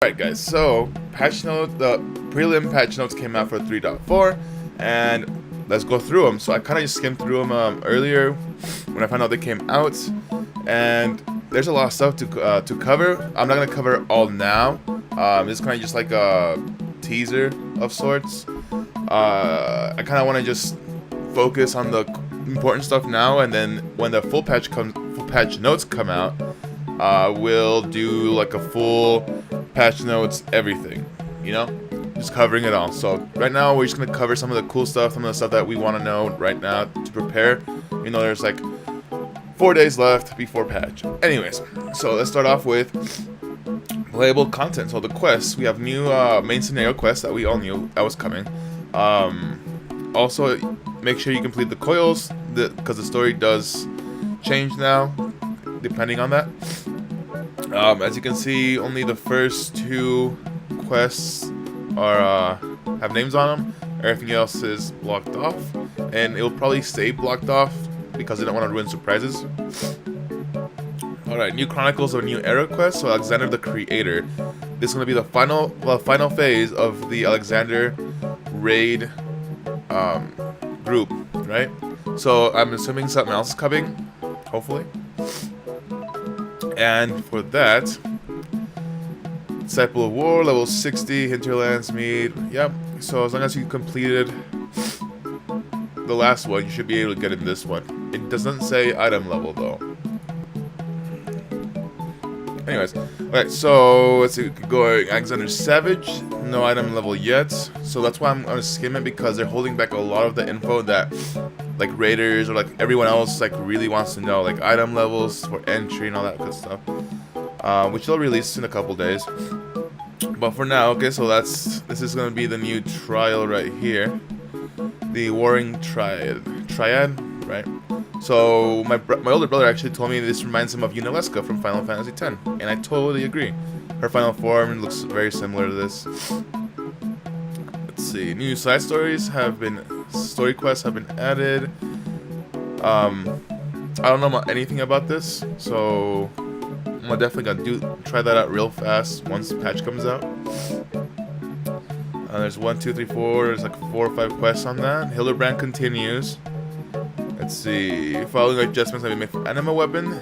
Alright guys, so patch note, the prelim patch notes came out for 3.4 and let's go through them. So I kind of just skimmed through them earlier when I found out they came out, and there's a lot of stuff to cover. I'm not going to cover it all now. This is kind of just like a teaser of sorts. I kind of want to just focus on the important stuff now, and then when the full patch notes come out, we'll do like a full patch notes, everything, you know, just covering it all. So right now we're just gonna cover some of the cool stuff, some of the stuff that we want to know right now to prepare. You know, there's like 4 days left before patch. Anyways, so let's start off with playable content. So the quests, we have new main scenario quests that we all knew that was coming. Also, make sure you complete the coils, because the story does change now depending on that. As you can see, only the first 2 quests are have names on them. Everything else is blocked off, and it'll probably stay blocked off because they don't want to ruin surprises. Alright, new Chronicles of a New Era quest. So Alexander the Creator. This is going to be the final phase of the Alexander raid group, right? So I'm assuming something else is coming, hopefully. And for that, Disciple of War, level 60, Hinterlands Mead. Yep. So as long as you completed the last one, you should be able to get in this one. It doesn't say item level though. Anyways, alright, so let's see, going Alexander Savage, no item level yet. So that's why I'm gonna skim it, because they're holding back a lot of the info that like raiders or like everyone else like really wants to know, like item levels for entry and all that good stuff, which they'll release in a couple days. But for now, okay, so this is gonna be the new trial right here, the Warring Triad, right? So my older brother actually told me this reminds him of Unalesca from Final Fantasy X, and I totally agree. Her final form looks very similar to this. Let's see, new side stories have been, story quests have been added. I don't know anything about this, so I'm definitely gonna try that out real fast once the patch comes out. There's 1, 2, 3, 4. There's like 4 or 5 quests on that. Hildebrand continues. Let's see. Following adjustments have been made for anima weapon.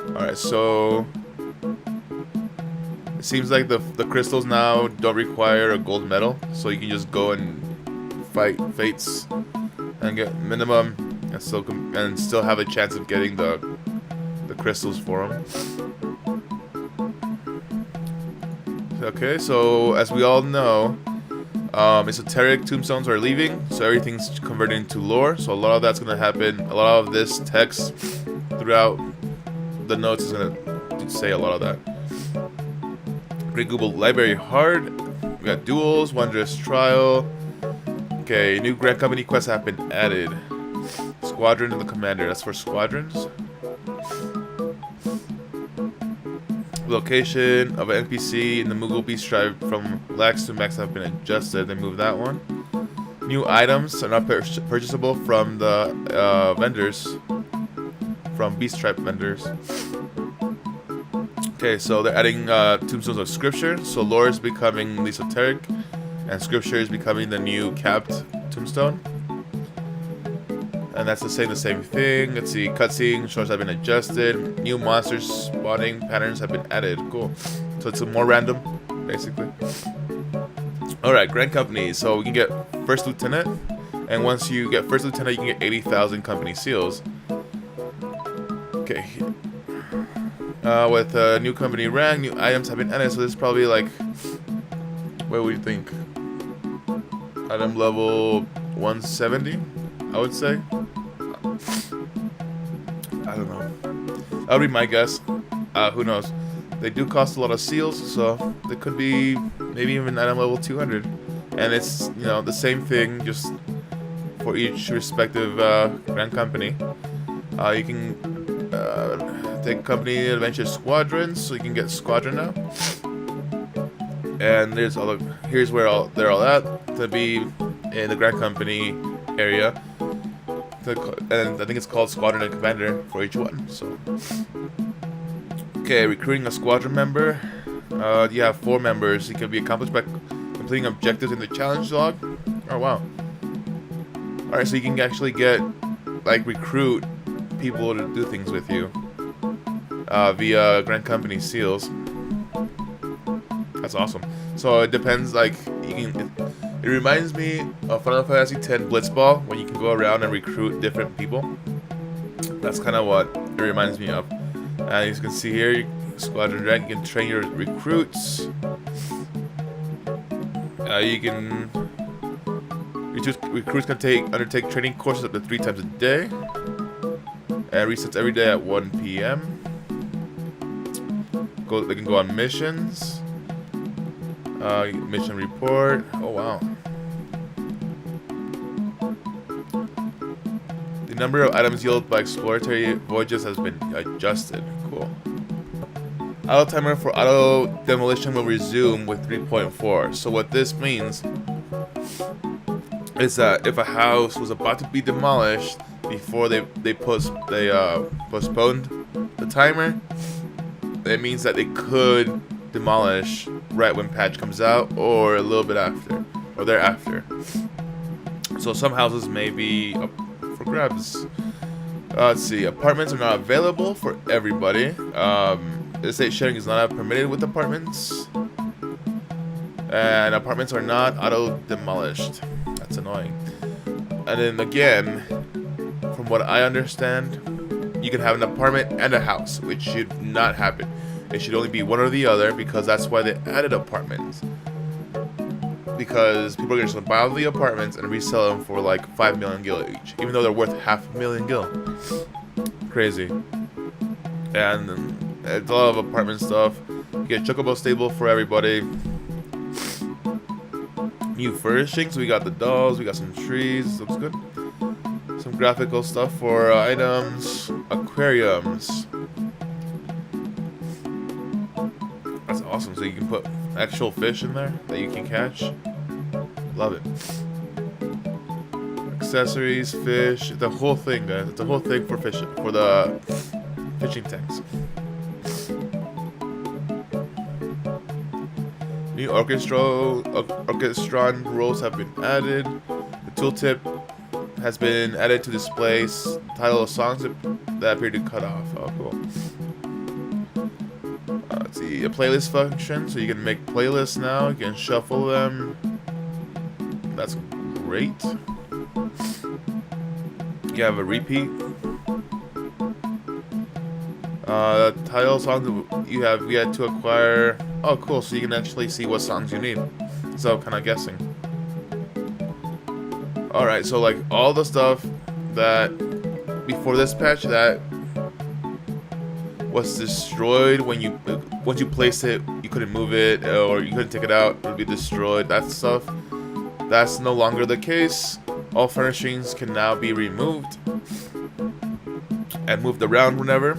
Alright, so it seems like the crystals now don't require a gold medal, so you can just go and fight fates and get minimum and still have a chance of getting the crystals for them. Okay, so as we all know, esoteric tombstones are leaving, so everything's converted into lore. So a lot of that's going to happen. A lot of this text throughout the notes is going to say a lot of that. Great Google Library Hard. We got duels, Wondrous Trial. Okay, new Grand Company quests have been added. Squadron and the Commander. That's for squadrons. Location of an NPC in the Moogle Beast Tribe from Lax to Max have been adjusted. They moved that one. New items are not purchasable from the vendors, from Beast Tribe vendors. Okay, so they're adding tombstones of scripture. So lore is becoming the esoteric, and scripture is becoming the new capped tombstone. And that's the same thing. Let's see, cutscene shorts have been adjusted. New monsters spawning patterns have been added. Cool. So it's more random, basically. Alright, Grand Company. So we can get First Lieutenant. And once you get First Lieutenant, you can get 80,000 company seals. Okay. With new company rank, new items have been added. So this is probably like, what would you think? Item level 170, I would say. I don't know. That would be my guess. Who knows? They do cost a lot of seals, so they could be maybe even item level 200. And it's, you know, the same thing, just for each respective Grand Company. You can take company adventure squadrons, so you can get squadron now. And there's all the, here's where they're all at, to be in the Grand Company area. And I think it's called Squadron and Commander for each one. So Okay, recruiting a squadron member. You have 4 members. It can be accomplished by completing objectives in the challenge log. Oh wow. Alright, so you can actually get, like, recruit people to do things with you via Grand Company seals. That's awesome. So it depends, like, you can. It reminds me of Final Fantasy X Blitzball, when you can go around and recruit different people. That's kind of what it reminds me of. And as you can see here, Squadron Rank, you can train your recruits. You can. Recruits can undertake training courses up to 3 times a day. And resets every day at 1 p.m. They can go on missions. Mission report. Oh wow. The number of items yielded by exploratory voyages has been adjusted. Cool. Auto timer for auto demolition will resume with 3.4. So what this means is that if a house was about to be demolished before they postponed the timer, it means that they could demolish right when patch comes out, or a little bit after, or thereafter. So some houses may be up for grabs. Let's see. Apartments are not available for everybody. Estate sharing is not permitted with apartments, and apartments are not auto demolished. That's annoying. And then again, from what I understand, you can have an apartment and a house, which should not happen. It should only be one or the other, because that's why they added apartments. Because people are just gonna buy all the apartments and resell them for like 5 million gil each, even though they're worth 500,000 gil. Crazy. And it's a lot of apartment stuff. You get Chocobo stable for everybody. New furnishings. We got the dolls. We got some trees. Looks good. Some graphical stuff for items. Aquariums. That's awesome. So you can put actual fish in there that you can catch. Love it. Accessories, fish, the whole thing, guys. It's a whole thing for fishing, for the fishing tanks. New orchestron roles have been added. The tooltip has been added to display title of songs that appear to cut off. Oh, cool. Let's see, a playlist function, so you can make playlists now. You can shuffle them. That's great. You have a repeat. Title songs you have yet to acquire. Oh, cool. So you can actually see what songs you need. So kind of guessing. All right. So like all the stuff that before this patch that was destroyed when you once you placed it, you couldn't move it or you couldn't take it out. It would be destroyed. That stuff. That's no longer the case. All furnishings can now be removed and moved around whenever.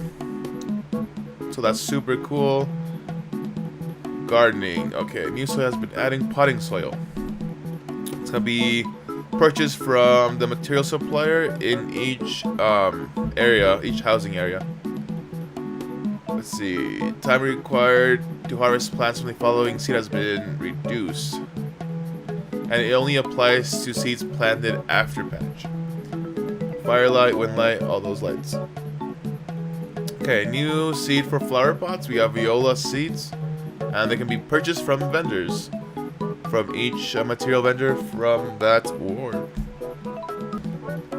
So that's super cool. Gardening. Okay, new soil has been adding potting soil. It's gonna be purchased from the material supplier in each area, each housing area. Let's see. Time required to harvest plants from the following seed has been reduced. And it only applies to seeds planted after patch. Firelight, windlight, all those lights. Okay, new seed for flower pots. We have viola seeds. And they can be purchased from vendors. From each material vendor from that ward.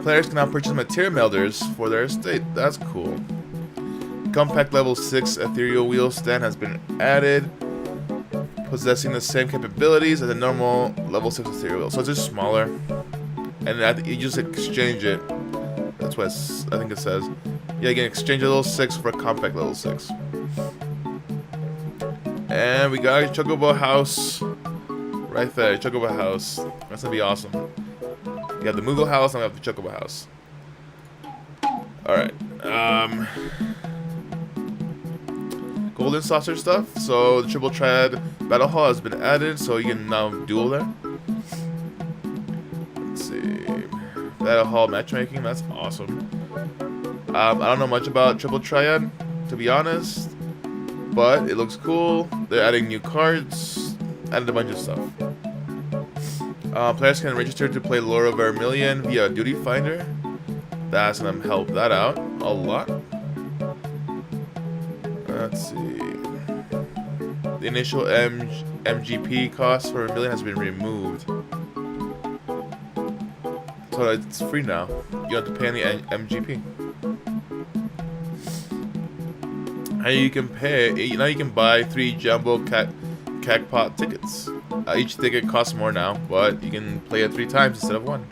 Players can now purchase material melders for their estate. That's cool. Compact level 6 ethereal wheel stand has been added, possessing the same capabilities as a normal level 6 ethereal wheel. So it's just smaller. And you just exchange it. That's what I think it says. Yeah, you can exchange a level 6 for a compact level 6. And we got a Chocobo house right there. Chocobo house. That's gonna be awesome. You have the Moogle house and we have the Chocobo house. Alright. Golden saucer stuff. So the triple triad battle hall has been added, so you can now duel there. Let's see. Battle hall matchmaking. That's awesome. I don't know much about triple triad, to be honest. but it looks cool. They're adding new cards, added a bunch of stuff. Players can register to play Lore of Vermilion via Duty Finder. That's gonna help that out a lot. Let's see. The initial MGP cost for Vermilion has been removed. So it's free now. You don't have to pay any MGP. And you can pay. Now you can buy 3 jumbo Cagpot tickets. Each ticket costs more now, but you can play it 3 times instead of 1.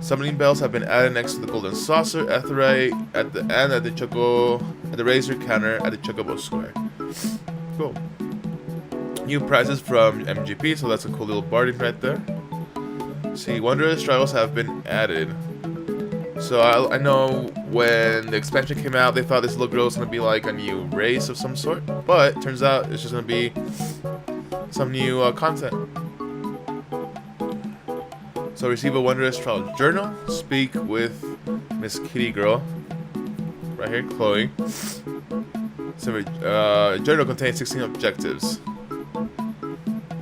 Summoning bells have been added next to the golden saucer, Etherite at the end at the Razer counter at the Chocobo Square. Cool. New prizes from MGP, so that's a cool little bargain right there. See, wondrous trials have been added. So I know when the expansion came out, they thought this little girl was gonna be like a new race of some sort, but turns out it's just gonna be some new content. So receive a wondrous trial journal. Speak with Miss Kitty Girl. Right here, Chloe. So journal contains 16 objectives.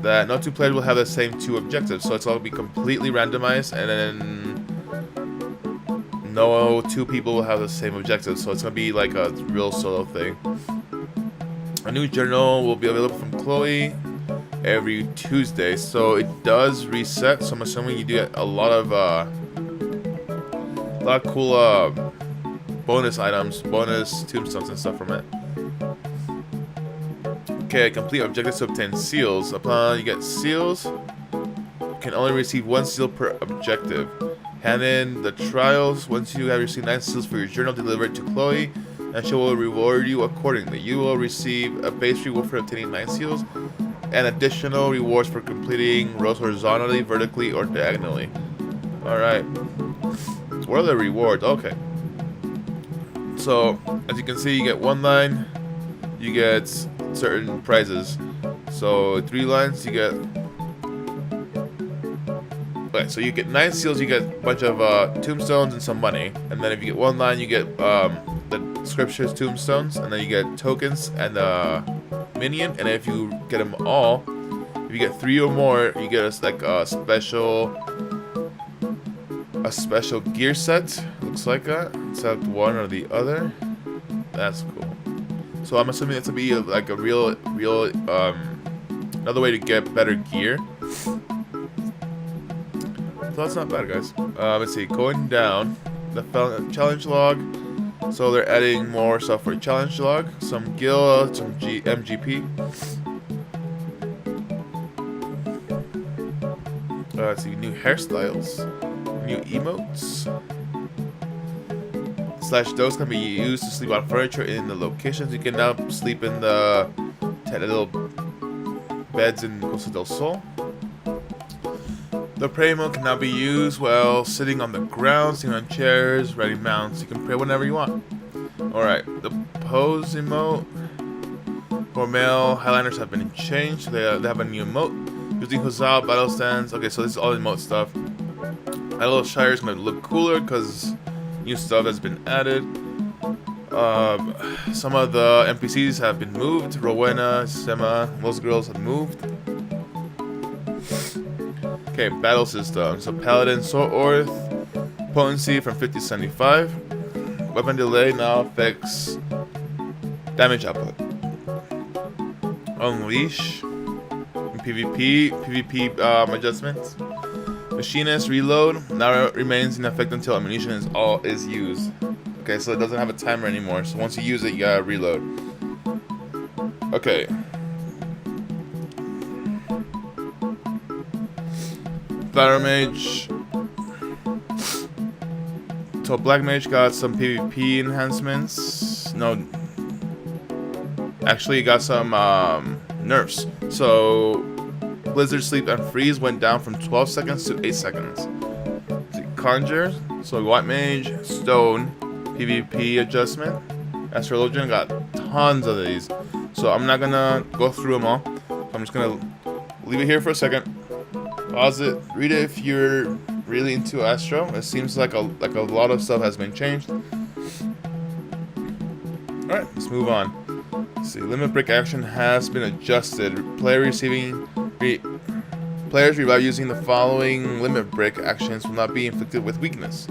That no 2 players will have the same 2 objectives, so it's all be completely randomized, and then no 2 people will have the same objectives, so it's gonna be like a real solo thing. A new journal will be available from Chloe every Tuesday, so it does reset. So I'm assuming you do get a lot of cool bonus items, bonus tombstones and stuff from it. Okay, complete objectives to obtain seals. Upon you get seals, you can only receive 1 seal per objective. Hand in the trials. Once you have received 9 seals for your journal, deliver it to Chloe, and she will reward you accordingly. You will receive a base reward for obtaining 9 seals, and additional rewards for completing rows horizontally, vertically, or diagonally. Alright. What are the rewards? Okay. So, as you can see, you get 1 line, you get certain prizes. So, 3 lines, you get... Okay, so you get 9 seals, you get a bunch of tombstones and some money. And then if you get 1 line, you get the scriptures tombstones, and then you get tokens and minion. And if you get them all, if you get 3 or more, you get a special gear set. Looks like that. Select one or the other. That's cool. So I'm assuming it's to be like a real another way to get better gear. So that's not bad, guys. Let's see. Going down the challenge log. So they're adding more stuff for challenge log. Some gil, some MGP. Let's see. New hairstyles. New emotes. /dose can be used to sleep on furniture in the locations. You can now sleep in the 10 little beds in Costa del Sol. The prayer mode can now be used while sitting on the ground, sitting on chairs, riding mounts. You can pray whenever you want. Alright, the pose emote for male highliners have been changed. They have a new emote. Using Huzzah, battle stands. Okay, so this is all emote stuff. Idle Shire is going to look cooler because new stuff has been added. Some of the NPCs have been moved. Rowena, Sema, most girls have moved. Okay, battle system. So Paladin, Sword, potency from 50 to 75. Weapon delay now affects damage output. Unleash. PvP adjustments. Machinist reload now remains in effect until ammunition is used. Okay, so it doesn't have a timer anymore. So once you use it, you gotta reload. Okay. Fire Mage. So Black Mage got some PvP enhancements. No. Actually, it got some nerfs. So Blizzard Sleep and Freeze went down from 12 seconds to 8 seconds. Conjure. So White Mage, Stone, PvP adjustment. Astrologian got tons of these. So I'm not gonna go through them all. I'm just gonna leave it here for a second. Pause it, read it if you're really into Astro. It seems like a lot of stuff has been changed. Alright, let's move on. Let's see, limit break action has been adjusted. Players revive using the following limit break actions will not be inflicted with weakness.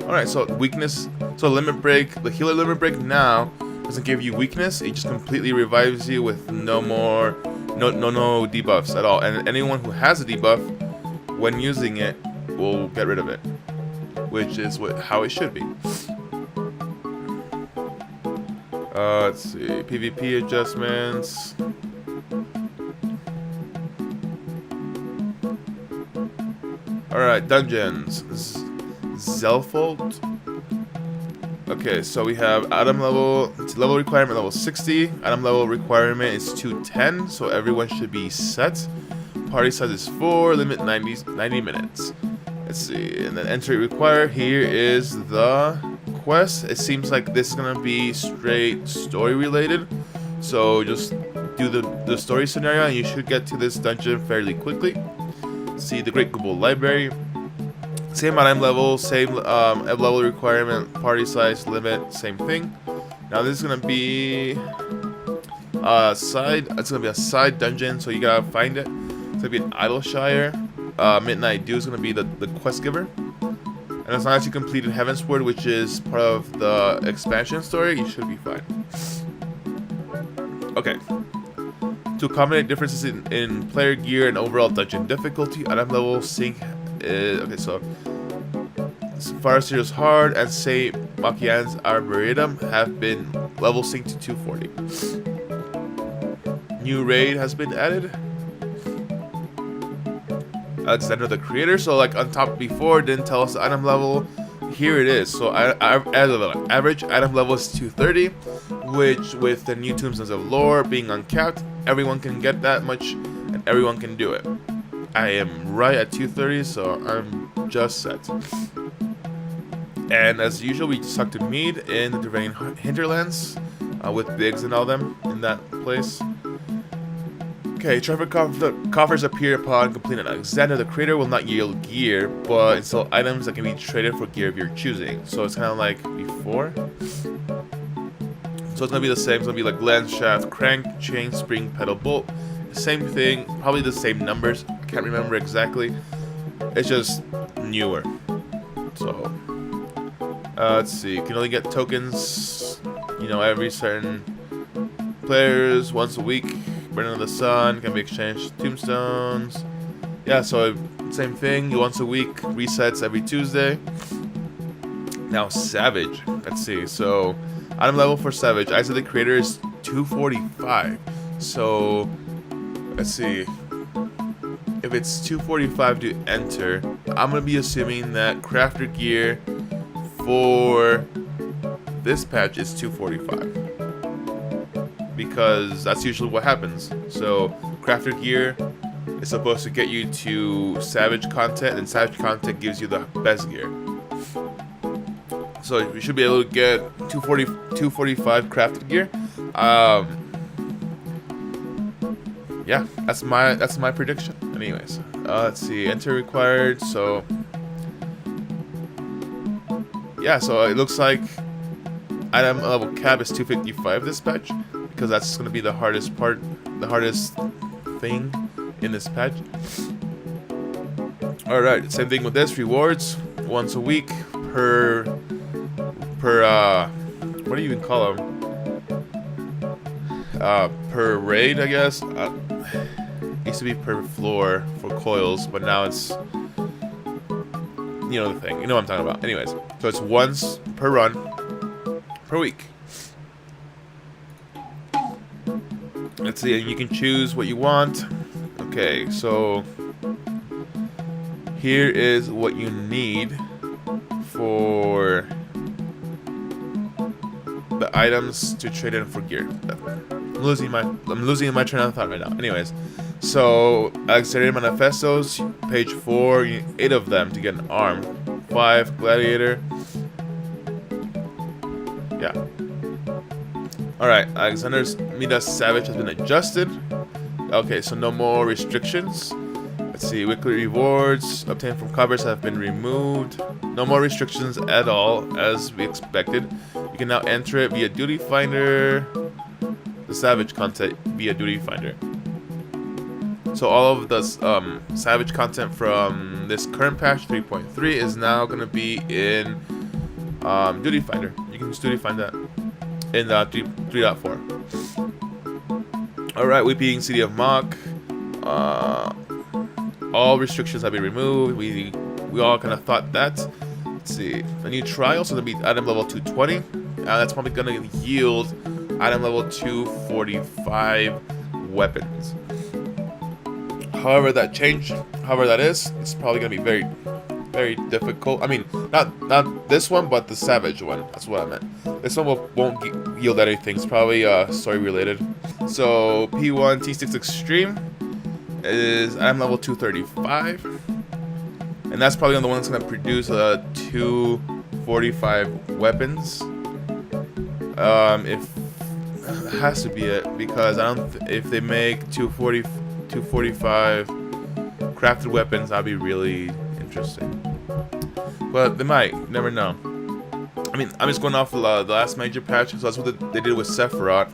Alright, so weakness. So limit break, the healer limit break now doesn't give you weakness. It just completely revives you with no debuffs at all. And anyone who has a debuff, when using it, will get rid of it, which is how it should be. Let's see, PvP adjustments. Alright, dungeons. Zelfold. Okay, so we have item level, it's level requirement level 60. Item level requirement is 210, so everyone should be set. Party size is 4, limit 90 minutes. Let's see, and then entry required. Here is the quest. It seems like this is gonna be straight story related, so just do the story scenario and you should get to this dungeon fairly quickly. See the Great Global Library. Same item level, same level requirement, party size, limit, same thing. Now this is gonna be it's gonna be a side dungeon, so you gotta find it. It's gonna be an Idleshire. Midnight Dew is gonna be the quest giver. And as long as you completed Heavensward, which is part of the expansion story, you should be fine. Okay. To accommodate differences in player gear and overall dungeon difficulty, item level sync is okay. So Fire Seer's Hard and Saint Makian's Arboretum have been level synced to 240. New raid has been added. Alexander the Creator. So like on top before, didn't tell us the item level. Here it is. So average item level is 230, which with the new Tombstones of Lore being uncapped, everyone can get that much and everyone can do it. I am right at 230, so I'm just set. And as usual, we just talked to Mead in the Terrain Hinterlands with Biggs and all them in that place. Okay, traffic coffers appear upon completing Alexander. The Creator will not yield gear, but install items that can be traded for gear of your choosing. So it's kind of like before. So it's going to be the same. It's going to be like lens, shaft, crank, chain, spring, pedal, bolt. Same thing, probably the same numbers. I can't remember exactly. It's just newer. So, let's see. You can only get tokens, every certain players once a week. Burning of the Sun can be exchanged tombstones. Yeah, so same thing. Once a week, resets every Tuesday. Now Savage. Let's see. So item level for Savage, Eyes of the Creator is 245. So let's see. If it's 245 to enter, I'm gonna be assuming that crafter gear for this patch is 245. Because that's usually what happens. So crafter gear is supposed to get you to Savage content, and Savage content gives you the best gear. So you should be able to get 245 crafted gear. Yeah, that's my prediction. Anyways, let's see. Enter required. So yeah, so it looks like item level cap is 255 this patch, because that's going to be the hardest thing in this patch. Alright, same thing with this. Rewards once a week per what do you even call them? Per raid, I guess. Used to be per floor for coils, but now it's the thing. You know what I'm talking about. Anyways, so it's once per run per week. Let's see, and you can choose what you want. Okay, so here is what you need for the items to trade in for gear. I'm losing my train of thought right now. Anyways, so Alexander Manifestos, page 4, you need 8 of them to get an arm. 5 gladiator. Yeah. Alright, Alexander's Midas Savage has been adjusted. Okay, so no more restrictions. Let's see, weekly rewards obtained from covers have been removed. No more restrictions at all, as we expected. You can now enter it via Duty Finder, the Savage content via Duty Finder. So all of the Savage content from this current patch 3.3 is now going to be in Duty Finder. You can just Duty Find that in 3.4. Alright, we being City of Mach. All restrictions have been removed. We all kind of thought that. Let's see. A new trial, so that'll be item level 220. That's probably going to yield item level 245 weapons. However that is, it's probably going to be very, very difficult. I mean, not this one, but the Savage one. That's what I meant. This one won't yield anything. It's probably story related. So P1 T6 Extreme is item level 235, and that's probably the one that's going to produce 245 weapons. If it has to be it, because I don't. If they make 245 crafted weapons, that'd be really interesting. But they might. You never know. I mean, I'm just going off the last major patch, so that's what they did with Sephiroth.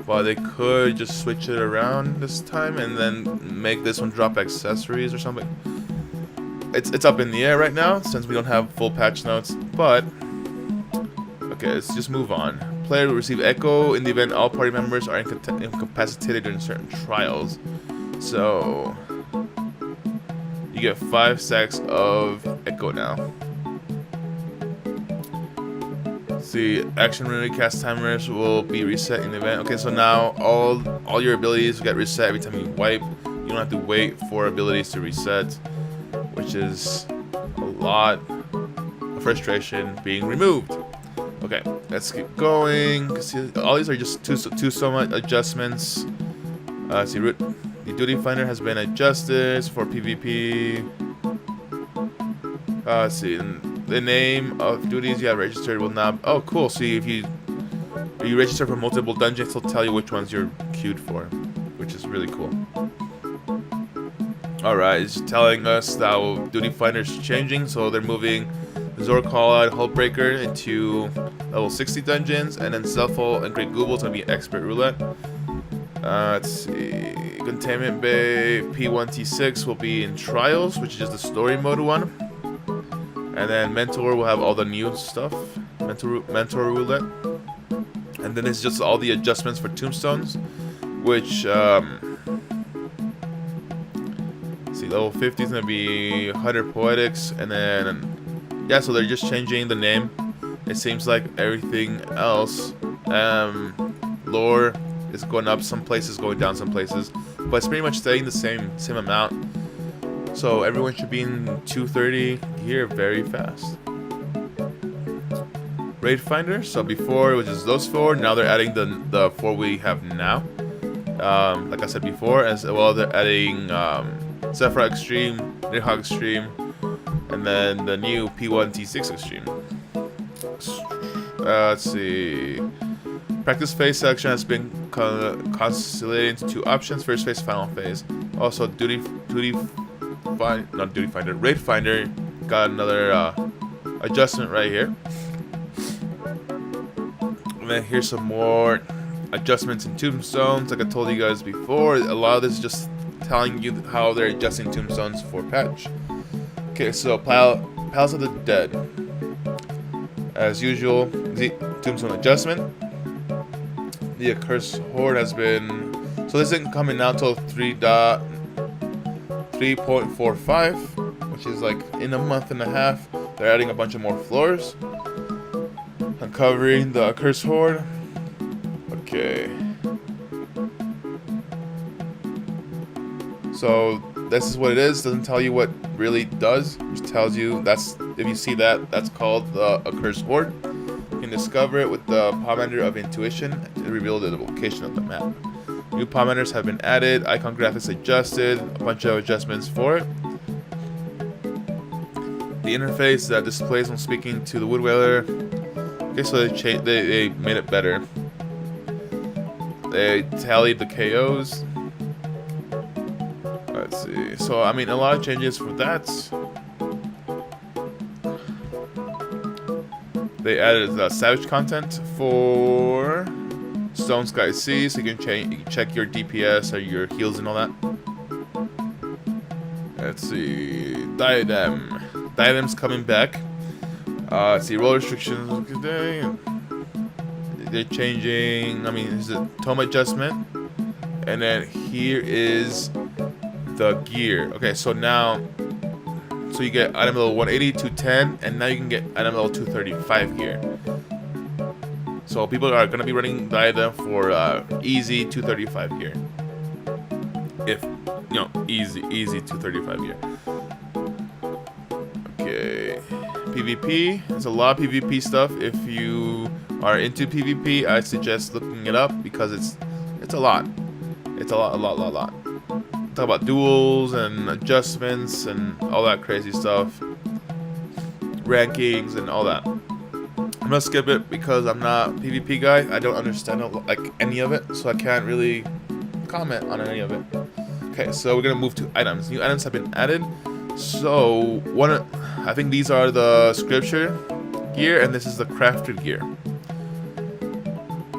But they could just switch it around this time and then make this one drop accessories or something. It's up in the air right now since we don't have full patch notes. But okay, let's just move on. Player will receive Echo in the event all party members are incapacitated during certain trials. So you get 5 stacks of Echo now. See, action memory cast timers will be reset in the event. Okay, so now all your abilities get reset every time you wipe. You don't have to wait for abilities to reset, which is a lot of frustration being removed. Okay, let's keep going. See, all these are just two somewhat adjustments. See, the Duty Finder has been adjusted for PvP. Let's see. The name of duties you have registered will now. Oh, cool. See, if you register for multiple dungeons, it'll tell you which ones you're queued for, which is really cool. Alright, it's telling us that Duty Finder's changing, so they're moving Zor Callout Hullbreaker into level 60 dungeons, and then Selfhole and Great Google is going to be Expert Roulette. Let's see. Containment Bay P1T6 will be in Trials, which is just the story mode one. And then Mentor will have all the new stuff. Mentor Roulette. And then it's just all the adjustments for Tombstones, which see, level 50 is gonna be 100 Poetics, and then yeah, so they're just changing the name. It seems like everything else, lore is going up some places, going down some places, but it's pretty much staying the same amount. So everyone should be in 230 here very fast. Raid Finder. So before it was just those 4. Now they're adding the 4 we have now. Like I said before, as well they're adding Sephiroth Extreme, Nidhogg Extreme, and then the new P1 T6 Extreme. Let's see. Practice phase selection has been consolidated into 2 options: first phase, final phase. Also, Raid Finder got another adjustment right here. And then here's some more adjustments in Tombstones. Like I told you guys before, a lot of this is just telling you how they're adjusting Tombstones for patch. Okay, so Palace of the Dead. As usual, the Tombstone adjustment. The Accursed Horde has been... So this isn't coming out until 3.45, which is like in a month and a half. They're adding a bunch of more floors. Uncovering the Accursed Horde. Okay. So this is what it is. Doesn't tell you what really does. Just tells you that's, if you see that, that's called the Accursed Horde. You can discover it with the Pomander of Intuition to reveal the location of the map. New Pomanders have been added. Icon graphics adjusted. A bunch of adjustments for it. The interface that displays when speaking to the Wood Wailer. Okay, so they made it better. They tallied the KOs. Let's see. see. So I mean, a lot of changes for that. They added Savage content for Stone Sky Sea, so you can check your DPS or your heals and all that. Let's see, Diadem's coming back. Let's see, roll restrictions today. They're changing. I mean, this is a tome adjustment, and then here is the gear. Okay, so now, so you get item level 180, 210, and now you can get item level 235 gear. So people are gonna be running Diadem for easy 235 gear. If you know, easy 235 gear. Okay, PvP. There's a lot of PvP stuff. If you are into PvP, I suggest looking it up because it's a lot. It's a lot. Talk about duels and adjustments and all that crazy stuff, rankings and all that. I'm gonna skip it because I'm not a PvP guy. I don't understand like any of it, so I can't really comment on any of it. Okay, so we're gonna move to items. New items have been added. So I think these are the scripture gear, and this is the crafted gear.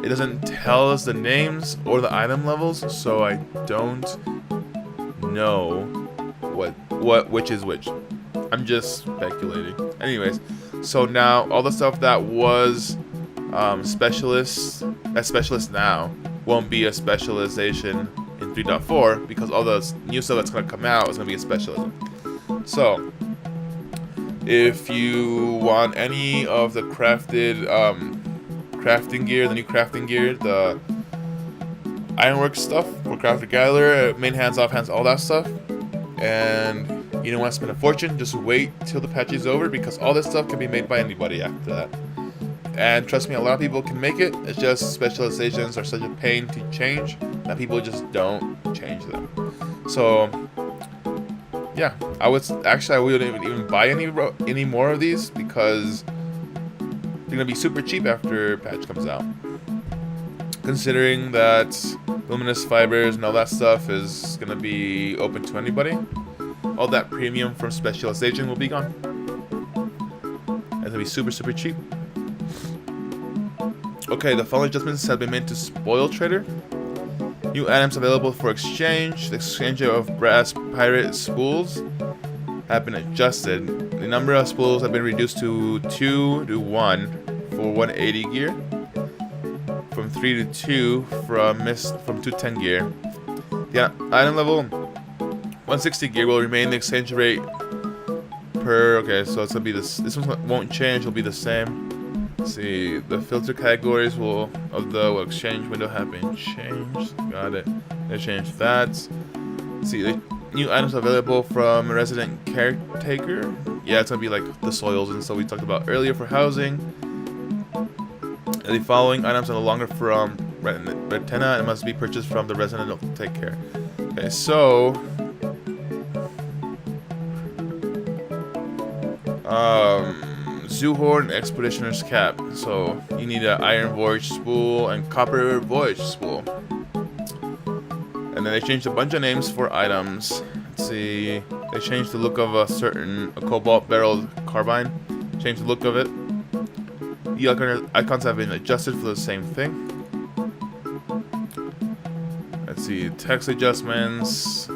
It doesn't tell us the names or the item levels, so I don't know which is which. I'm just speculating. Anyways, so now all the stuff that was specialist now won't be a specialization in 3.4 because all the new stuff that's gonna come out is gonna be a specialism. So if you want any of the crafted crafting gear, the new crafting gear, the ironwork stuff for crafted gatherer, main hands, off hands, all that stuff, and you don't want to spend a fortune, just wait till the patch is over because all this stuff can be made by anybody after that. And trust me, a lot of people can make it. It's just specializations are such a pain to change that people just don't change them. So yeah, I wouldn't even buy any more of these because they're gonna be super cheap after patch comes out. Considering that luminous fibers and all that stuff is gonna be open to anybody, all that premium from specialization will be gone. It's gonna be super cheap. Okay, the following adjustments have been made to Spoil Trader. New items available for exchange. The exchange of brass pirate spools have been adjusted. The number of spools have been reduced to 2 to 1 for 180 gear, from 3 to 2 from 210 gear. Yeah, item level 160 gear will remain the exchange rate per. Okay, so it's gonna be this. This one won't change. It'll be the same. Let's see, the filter categories of the exchange window have been changed. Got it. They changed that. Let's see, the new items available from resident caretaker. Yeah, it's gonna be like the soils and stuff we talked about earlier for housing. And the following items are no longer from Retina and must be purchased from the resident to take care. Okay, so Zoo Horn Expeditioner's Cap. So you need an iron voyage spool and copper voyage spool. And then they changed a bunch of names for items. Let's see, they changed the look of a cobalt barreled carbine. Changed the look of it. The icons have been adjusted for the same thing. Let's see, text adjustments.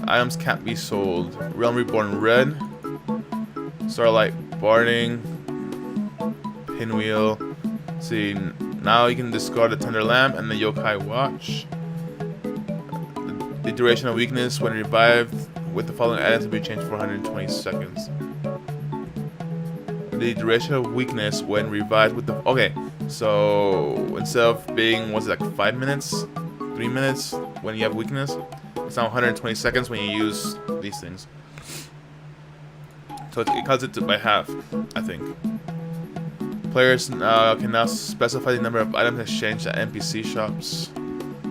Items can't be sold. Realm Reborn Red. Starlight Barding. Pinwheel. Let's see, now you can discard the Tender Lamp and the Yokai Watch. The duration of weakness when revived with the following items will be changed for 120 seconds. The duration of weakness when revived with the. Okay, so instead of being, what's it, like 5 minutes? 3 minutes when you have weakness? It's now 120 seconds when you use these things. So it cuts it by half, I think. Players can now specify the number of items exchanged at NPC shops.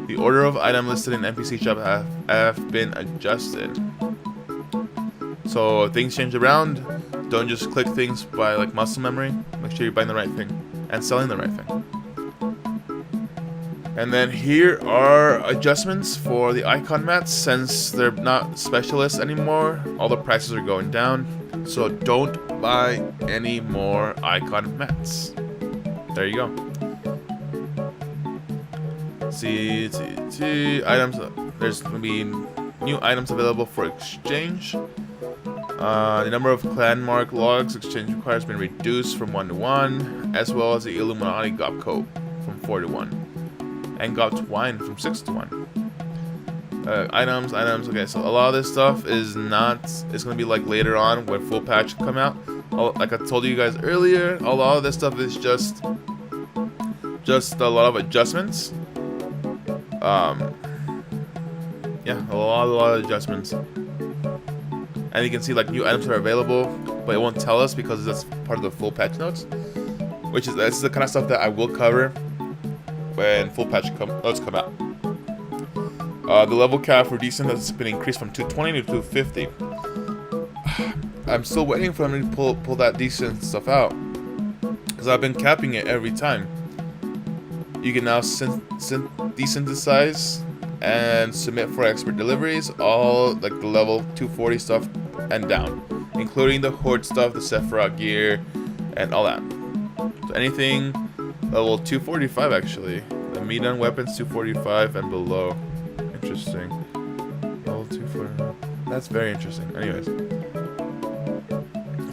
The order of items listed in NPC shops have been adjusted. So if things change around, don't just click things by like muscle memory. Make sure you're buying the right thing and selling the right thing. And then here are adjustments for the icon mats. Since they're not specialists anymore, all the prices are going down. So don't buy any more icon mats. There you go. See items. There's gonna be new items available for exchange. The number of clan mark logs exchange requires been reduced from 1 to 1, as well as the Illuminati GOP code from 4 to 1, and GOP twine from 6 to 1. Items. Okay, so a lot of this stuff is not. It's gonna be like later on when full patch come out. Like I told you guys earlier, a lot of this stuff is just a lot of adjustments. Yeah, a lot of adjustments. And you can see like new items are available, but it won't tell us because that's part of the full patch notes. This is the kind of stuff that I will cover when full patch notes come out. The level cap for decent has been increased from 220 to 250. I'm still waiting for them to pull that decent stuff out, because I've been capping it every time. You can now desynthesize and submit for expert deliveries, all like the level 240 stuff and down, including the Horde stuff, the Sephiroth gear, and all that. So anything level 245 actually. The meat-on weapons 245 and below. Interesting. Level 245. That's very interesting. Anyways.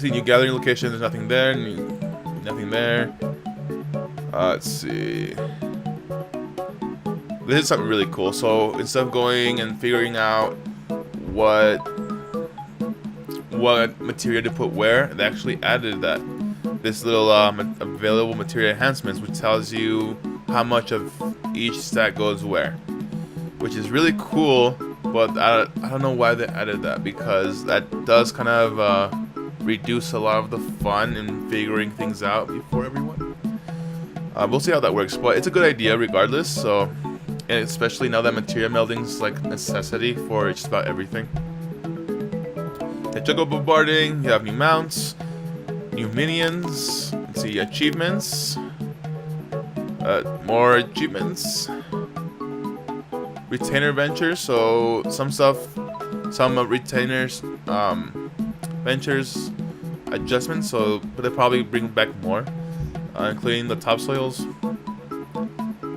See, new gathering location, there's nothing there. Nothing there. Let's see. This is something really cool. So instead of going and figuring out what material to put where, they actually added this little available material enhancements, which tells you how much of each stat goes where, which is really cool. But I don't know why they added that, because that does kind of reduce a lot of the fun in figuring things out before everyone. We'll see how that works, but it's a good idea regardless. So, and especially now that material melding is like a necessity for just about everything. The Juggle Bombarding, you have new mounts, new minions. Let's see, achievements. More achievements. Retainer ventures. So some retainers ventures adjustments. So, but they probably bring back more, including the topsoils.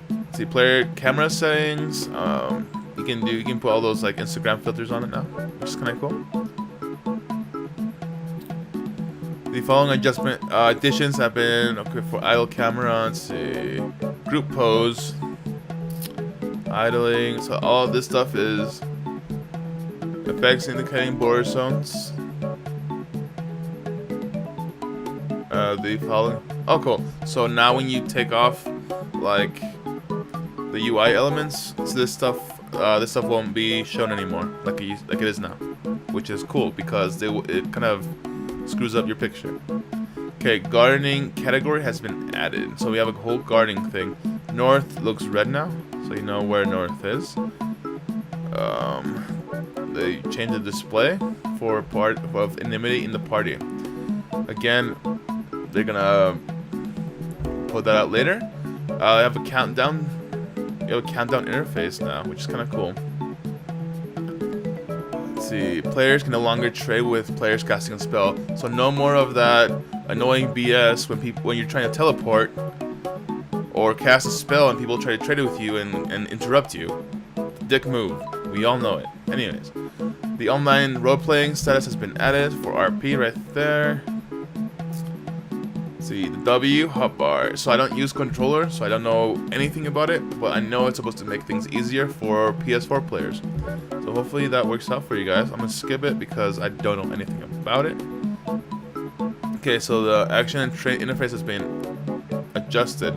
Let's see, player camera settings. You can put all those like Instagram filters on it now, which is kind of cool. The following additions have been for idle camera. Let's see, group pose, idling. So all of this stuff is effects indicating border zones. The following. Oh, cool. So now when you take off like the UI elements, so this stuff won't be shown anymore like it is now, which is cool because it kind of screws up your picture. Okay, gardening category has been added. So we have a whole gardening thing. North looks red now, so you know where north is. They changed the display for part of enmity in the party. Again, they're gonna put that out later. I have a countdown. You have a countdown interface now, which is kind of cool. Let's see, players can no longer trade with players casting a spell. So no more of that annoying BS when you're trying to teleport or cast a spell and people try to trade it with you and interrupt you. Dick move. We all know it. Anyways, the online role-playing status has been added for RP right there. Let's see, the W hotbar. So I don't use controller, so I don't know anything about it, but I know it's supposed to make things easier for PS4 players. So hopefully that works out for you guys. I'm gonna skip it because I don't know anything about it. Okay, so the action and train interface has been adjusted.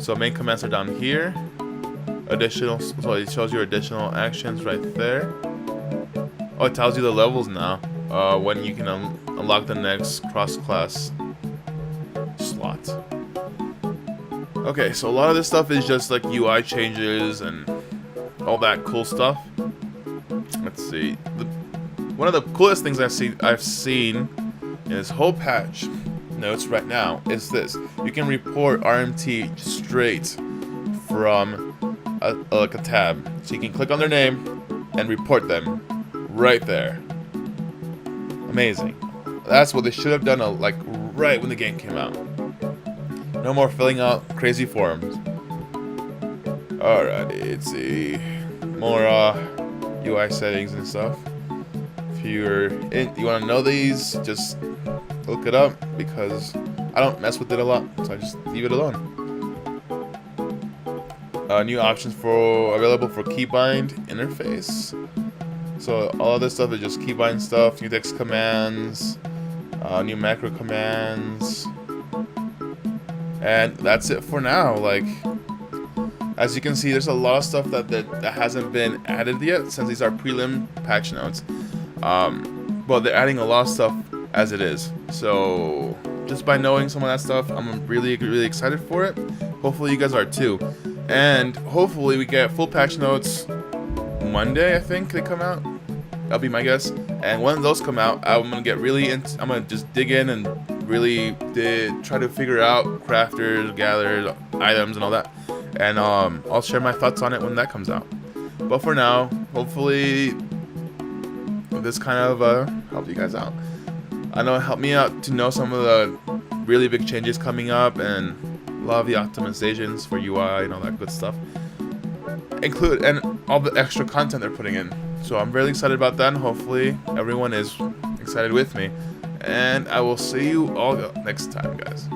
So main commands are down here. Additional, so it shows your additional actions right there. Oh, it tells you the levels now. When you can unlock the next cross-class slot. Okay, so a lot of this stuff is just like UI changes and all that cool stuff. Let's see. One of the coolest things I've seen in this whole patch notes right now is this. You can report RMT straight from like a tab, so you can click on their name and report them right there. Amazing. That's what they should have done, like right when the game came out. No more filling out crazy forms. Alrighty, let's see. More UI settings and stuff. If you want to know these, just look it up, because I don't mess with it a lot, so I just leave it alone. New options available for keybind interface. So all of this stuff is just keybind stuff, new text commands, new macro commands, and that's it for now. Like, as you can see, there's a lot of stuff that hasn't been added yet, since these are prelim patch notes. But they're adding a lot of stuff as it is. So just by knowing some of that stuff, I'm really excited for it. Hopefully you guys are too. And hopefully we get full patch notes Monday, I think they come out. That'll be my guess. And when those come out, I'm gonna get really into. I'm gonna just dig in and really try to figure out crafters, gatherers, items, and all that. And I'll share my thoughts on it when that comes out. But for now, hopefully this kind of helped you guys out. I know it helped me out to know some of the really big changes coming up, and a lot of the optimizations for UI and all that good stuff. And all the extra content they're putting in. So I'm really excited about that, and hopefully everyone is excited with me. And I will see you all next time, guys.